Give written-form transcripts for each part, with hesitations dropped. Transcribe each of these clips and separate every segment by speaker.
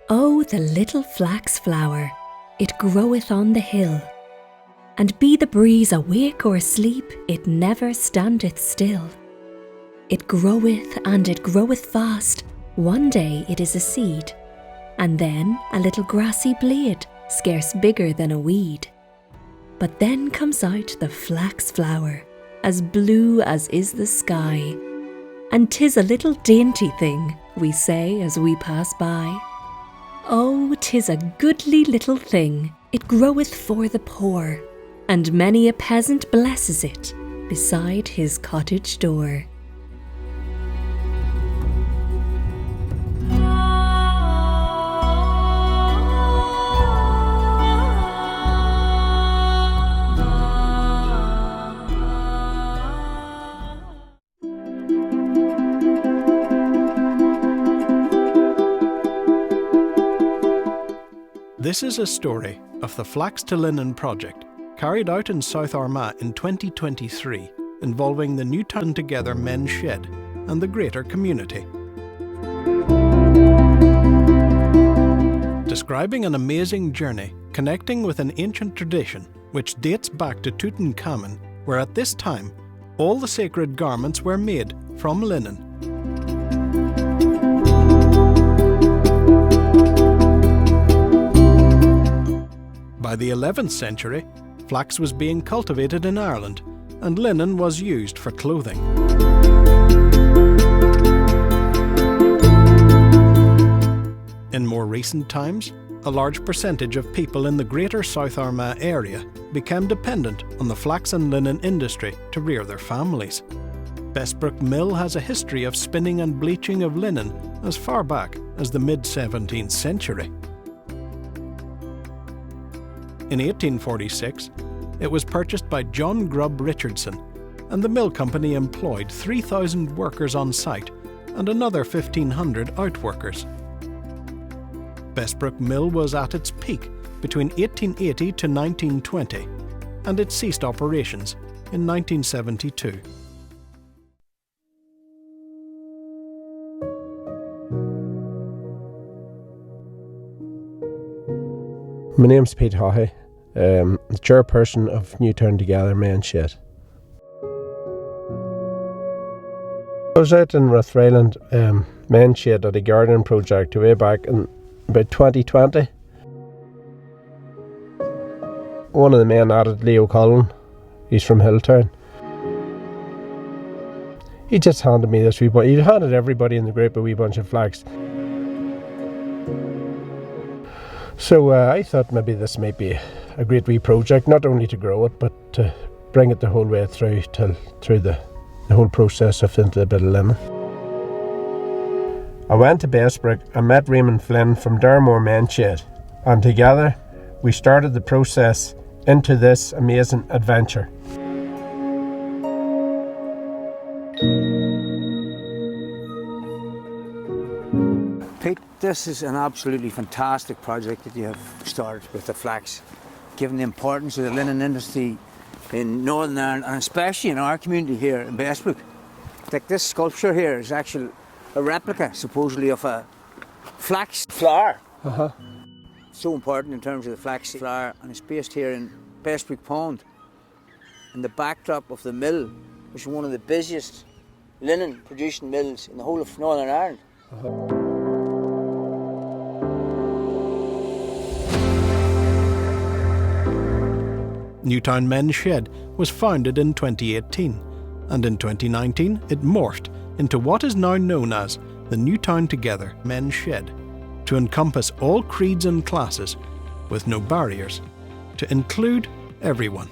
Speaker 1: Oh, the little flax flower, it groweth on the hill, and be the breeze awake or asleep, it never standeth still. It groweth and it groweth fast, one day it is a seed, and then a little grassy blade, scarce bigger than a weed. But then comes out the flax flower, as blue as is the sky, and 'tis a little dainty thing, we say as we pass by. Oh, 'tis a goodly little thing, it groweth for the poor, and many a peasant blesses it beside his cottage door.
Speaker 2: This is a story of the Flax to Linen project carried out in South Armagh in 2023, involving the Newtown Together Men shed and the greater community. Describing an amazing journey connecting with an ancient tradition which dates back to Tutankhamun, where at this time all the sacred garments were made from linen. By the 11th century, flax was being cultivated in Ireland, and linen was used for clothing. In more recent times, a large percentage of people in the greater South Armagh area became dependent on the flax and linen industry to rear their families. Bessbrook Mill has a history of spinning and bleaching of linen as far back as the mid-17th century. In 1846, it was purchased by John Grubb Richardson, and the mill company employed 3,000 workers on site and another 1,500 outworkers. Bessbrook Mill was at its peak between 1880 to 1920, and it ceased operations in 1972.
Speaker 3: My name's Pete Haughey, the chairperson of Newtown Together Men shed. I was out in Rathfriland Men shed at a gardening project way back in about 2020. One of the men added, Leo Cullen, he's from Hilltown. He just handed me this wee bunch. He handed everybody in the group a wee bunch of flax. So I thought maybe this might be a great wee project, not only to grow it, but to bring it the whole way through the whole process of into a bit of linen. I went to Bessbrook and met Raymond Flynn from Darmore Men shed, and together we started the process into this amazing adventure.
Speaker 4: Pete, this is an absolutely fantastic project that you have started with the flax, given the importance of the linen industry in Northern Ireland, and especially in our community here in Bessbrook. Like this sculpture here is actually a replica, supposedly, of a flax flower. So important in terms of the flax flower, and it's based here in Bessbrook Pond, in the backdrop of the mill, which is one of the busiest linen producing mills in the whole of Northern Ireland.
Speaker 2: Newtown Men shed was founded in 2018, and in 2019 it morphed into what is now known as the Newtown Together Men shed, to encompass all creeds and classes, with no barriers, to include everyone.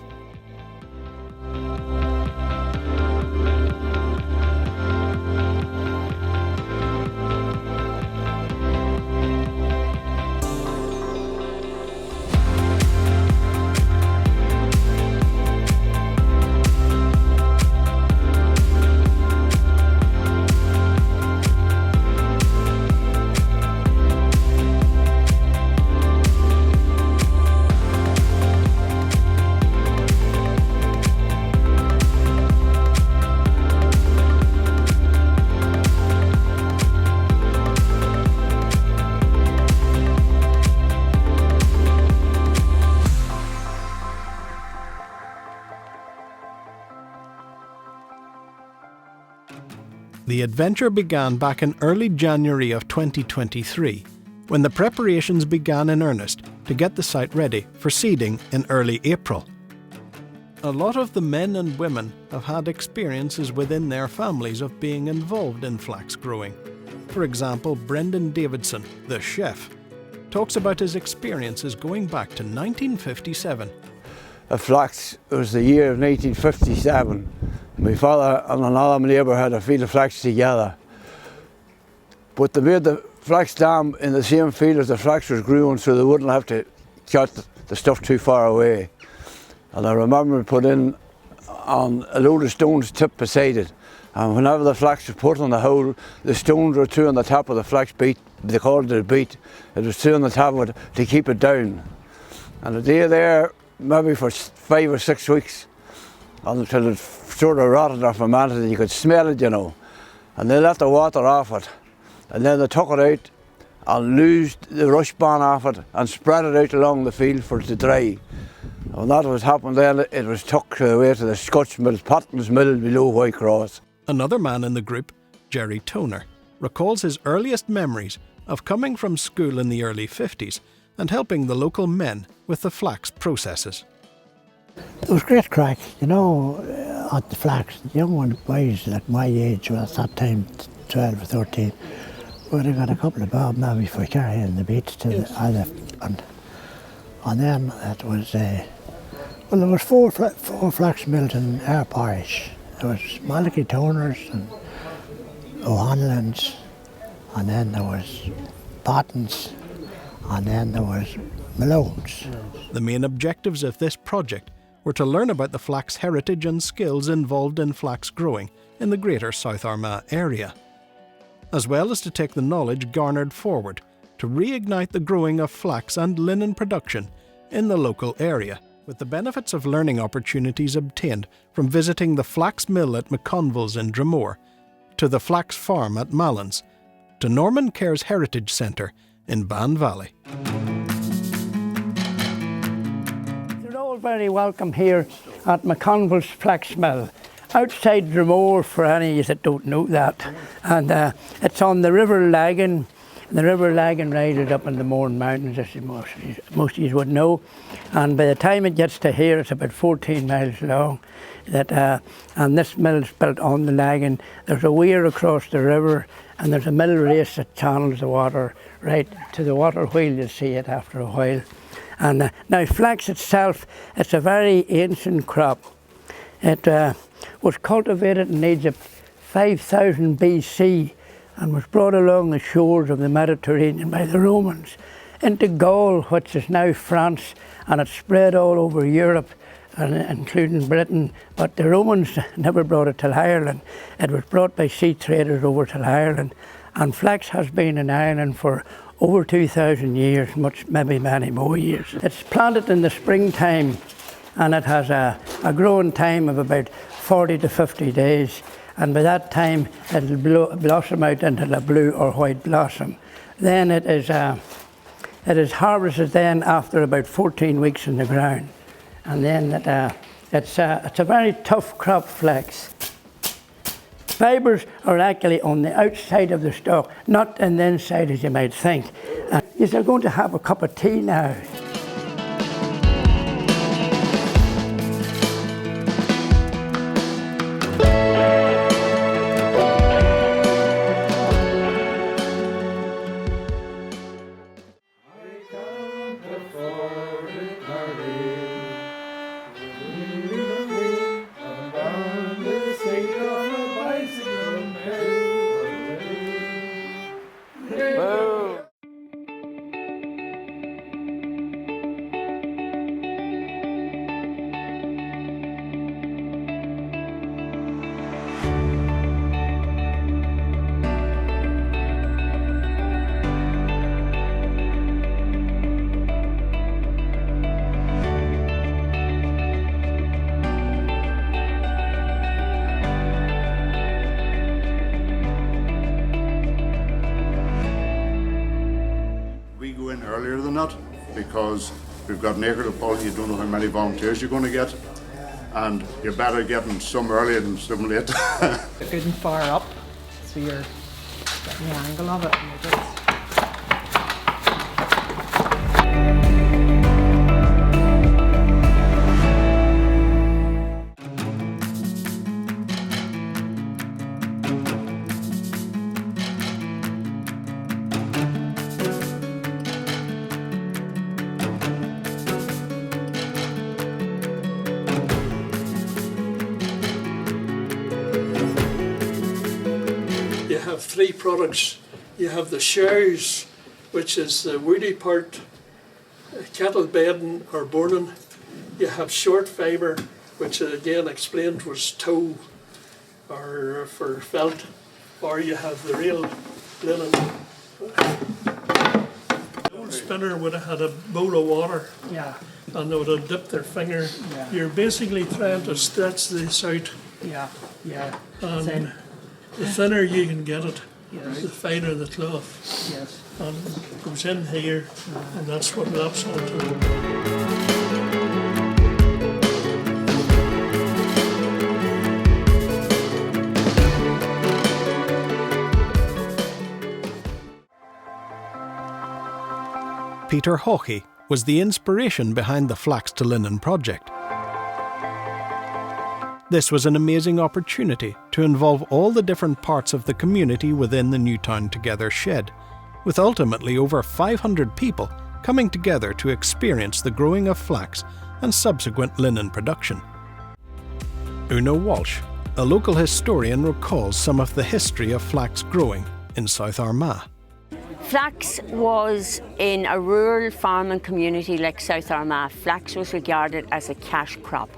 Speaker 2: The adventure began back in early January of 2023, when the preparations began in earnest to get the site ready for seeding in early April. A lot of the men and women have had experiences within their families of being involved in flax growing. For example, Brendan Davidson, the chef, talks about his experiences going back to 1957.
Speaker 5: Flax, it was the year of 1957. My father and another neighbour had a field of flax together. But they made the flax dam in the same field as the flax was growing, so they wouldn't have to cut the stuff too far away. And I remember we put in on a load of stones tipped beside it. And whenever the flax was put on the hole, the stones were two on the top of the flax beat. They called it a beat. It was two on the top of it to keep it down. And a day there, maybe for 5 or 6 weeks, until it sort of rotted or fermented, you could smell it, you know. And they let the water off it. And then they took it out and loosed the rush ban off it and spread it out along the field for it to dry. And when that was happened, then it was took away to the Scotch mill, Patton's mill below Whitecross.
Speaker 2: Another man in the group, Jerry Toner, recalls his earliest memories of coming from school in the early 50s and helping the local men with the flax processes.
Speaker 6: It was great crack, you know, at the flax. The young boys like my age, well, at that time 12 or 13, would have got a couple of bob maybe for carrying the beats to the other. And then it was, well, there was four flax mills in our parish. There was Malachy Toners and O'Hanlon's, and then there was Pattons, and then there was Malone's.
Speaker 2: The main objectives of this project were to learn about the flax heritage and skills involved in flax growing in the greater South Armagh area, as well as to take the knowledge garnered forward to reignite the growing of flax and linen production in the local area, with the benefits of learning opportunities obtained from visiting the flax mill at McConville's in Dromore, to the flax farm at Mallins, to Norman Care's Heritage Centre in Ban Valley.
Speaker 7: You're all very welcome here at McConville's Flax Mill, outside Dromore for any that don't know that. And it's on the River Lagan. The River Lagan rises up in the Mourne Mountains, as most of you would know. And by the time it gets to here, it's about 14 miles long. And this mill is built on the Lagan. There's a weir across the river, and there's a mill race that channels the water right to the water wheel. You'll see it after a while. And now flax itself, it's a very ancient crop. It was cultivated in Egypt 5000 BC and was brought along the shores of the Mediterranean by the Romans into Gaul, which is now France, and it spread all over Europe, including Britain. But the Romans never brought it to Ireland. It was brought by sea traders over to Ireland, and flax has been in Ireland for over 2,000 years, maybe many more years. It's planted in the springtime, and it has a growing time of about 40 to 50 days. And by that time, it'll blossom out into a blue or white blossom. Then it is harvested then after about 14 weeks in the ground. And then it's a very tough crop, flax. Fibres are actually on the outside of the stalk, not on the inside as you might think. You're going to have a cup of tea now.
Speaker 8: Earlier than that, because we've got an acre to pull, you don't know how many volunteers you're going to get, and you're better getting some early than some late.
Speaker 9: Good and far up, so you're getting the angle of it. And it gets,
Speaker 10: you have three products. You have the shares, which is the woody part, cattle bedding or boarding. You have short fibre, which again explained was tow or for felt, or you have the real linen. The old spinner would have had a bowl of water,
Speaker 9: yeah,
Speaker 10: and they would have dipped their finger.
Speaker 9: Yeah.
Speaker 10: You're basically trying to stretch this out,
Speaker 9: yeah, yeah.
Speaker 10: and
Speaker 9: Same.
Speaker 10: the thinner you can get it,
Speaker 9: Yes.
Speaker 10: the finer the cloth.
Speaker 9: Yes.
Speaker 10: And it goes in here, and that's what laps onto.
Speaker 2: Peter Hawkey was the inspiration behind the Flax to Linen project. This was an amazing opportunity to involve all the different parts of the community within the Newtown Together shed, with ultimately over 500 people coming together to experience the growing of flax and subsequent linen production. Una Walsh, a local historian, recalls some of the history of flax growing in South Armagh.
Speaker 11: Flax was in a rural farming community like South Armagh. Flax was regarded as a cash crop.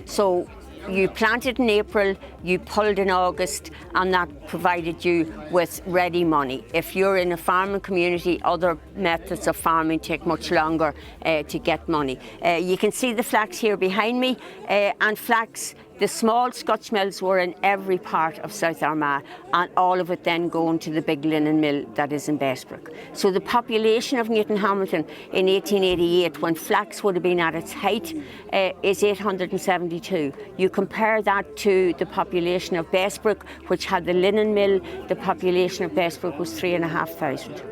Speaker 11: So you planted in April, you pulled in August, and that provided you with ready money. If you're in a farming community, other methods of farming take much longer to get money. You can see the flax here behind me, and flax, the small Scotch mills were in every part of South Armagh, and all of it then going to the big linen mill that is in Bessbrook. So the population of Newton Hamilton in 1888, when flax would have been at its height, is 872. You compare that to the population of Bessbrook, which had the linen mill, the population of Bessbrook was 3,500.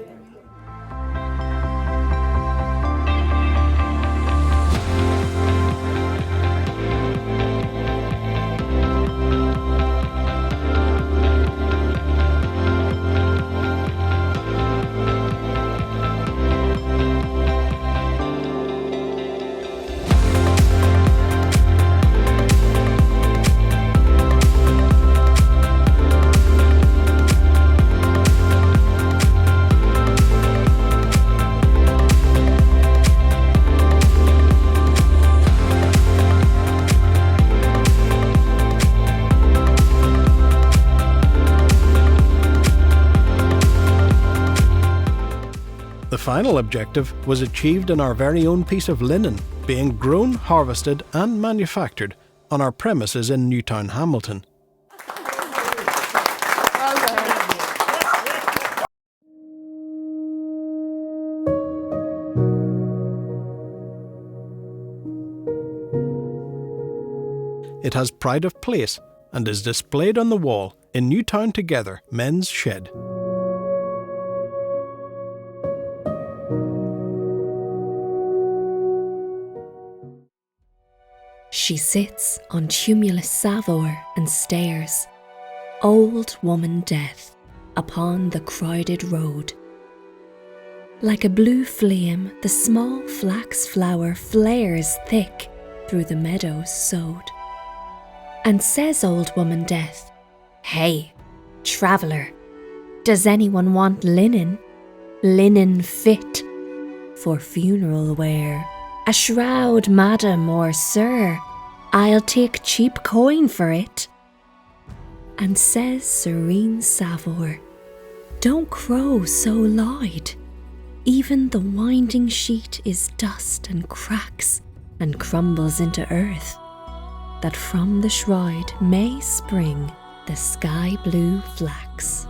Speaker 2: The final objective was achieved in our very own piece of linen, being grown, harvested and manufactured on our premises in Newtown Hamilton. It has pride of place and is displayed on the wall in Newtown Together Men's shed.
Speaker 1: She sits on tumulus Savour and stares, old woman death, upon the crowded road. Like a blue flame, the small flax flower flares thick through the meadows sowed. And says old woman death, "Hey, traveller, does anyone want linen? Linen fit for funeral wear. A shroud, madam or sir, I'll take cheap coin for it." And says serene Savour, "Don't crow so loud. Even the winding sheet is dust and cracks and crumbles into earth, that from the shroud may spring the sky blue flax."